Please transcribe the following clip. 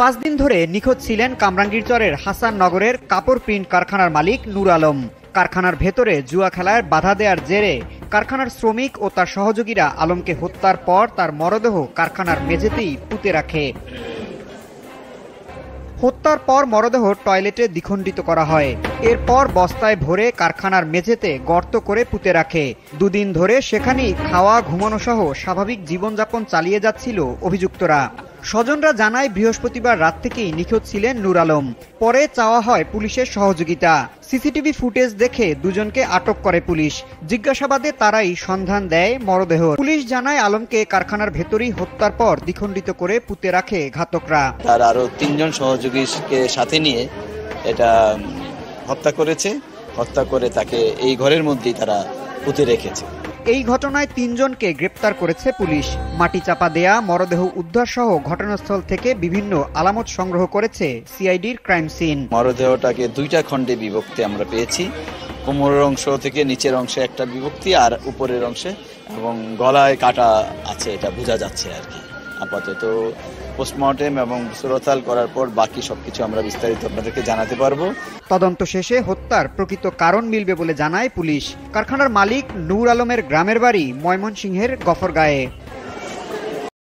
5 দিন ধরে নিখোঁজ ছিলেন কামরাঙ্গীরচরের হাসাননগরের কাপড় প্রিন্ট কারখানার মালিক নূর আলম। কারখানার ভেতরে জুয়া খেলায় বাধা দেওয়ার জেরে কারখানার শ্রমিক ও তার সহযোগীরা আলমকে হত্যার পর তার মরদেহ কারখানার মেঝেতেই পুঁতে রাখে। হত্যার পর মরদেহ টয়লেটে দ্বিখণ্ডিত করা হয়। এরপর বস্তায় ভরে কারখানার মেঝেতে গর্ত করে পুঁতে রাখে। 2 দিন ধরে সেখানেই খাওয়া ঘুমানো সহ স্বাভাবিক জীবনযাপন চালিয়ে যাচ্ছিল অভিযুক্তরা। স্বজনরা জানায় বৃহস্পতিবার রাত থেকেই নিখোঁজ ছিলেন নূর আলম। পরে চাওয়া হয় পুলিশের সহযোগিতা। সিসিটিভি ফুটেজ দেখে দুজনকে আটক করে পুলিশ। জিজ্ঞাসাবাদে তারাই সন্ধান দেয় মরদেহ। পুলিশ জানায় আলমকে কারখানার ভেতরেই হত্যার পর দ্বিখণ্ডিত করে পুঁতে রাখে ঘাতকরা। তার আরো 3 জন সহযোগীকে সাথে নিয়ে এটা হত্যা করেছে। হত্যা করে তাকে এই ঘরের মধ্যেই তারা পুঁতে রেখেছে। এই ঘটনায় 3 জনকে গ্রেপ্তার করেছে পুলিশ। মাটি চাপা দেয়া, মরদেহ উদ্ধার সহ ঘটনাস্থল থেকে বিভিন্ন আলামত সংগ্রহ করেছে সিআইডির ক্রাইম সিন। মরদেহটাকে 2টা খণ্ডে বিভক্তি আমরা পেয়েছি। কোমরের অংশ থেকে নিচের অংশে একটা বিভক্তি আর উপরের অংশে, এবং গলায় কাটা আছে, এটা বোঝা যাচ্ছে আর কি। আপাতত পোস্টমর্টেম এবং সুরতাল করার পর বাকি সবকিছু আমরা বিস্তারিত আপনাদেরকে জানাতে পারবো। তদন্ত শেষে হত্যার প্রকৃত কারণ মিলবে বলে জানায় পুলিশ। কারখানার মালিক নূর আলমের গ্রামের বাড়ি ময়মনসিংহের গফরগাঁয়ে।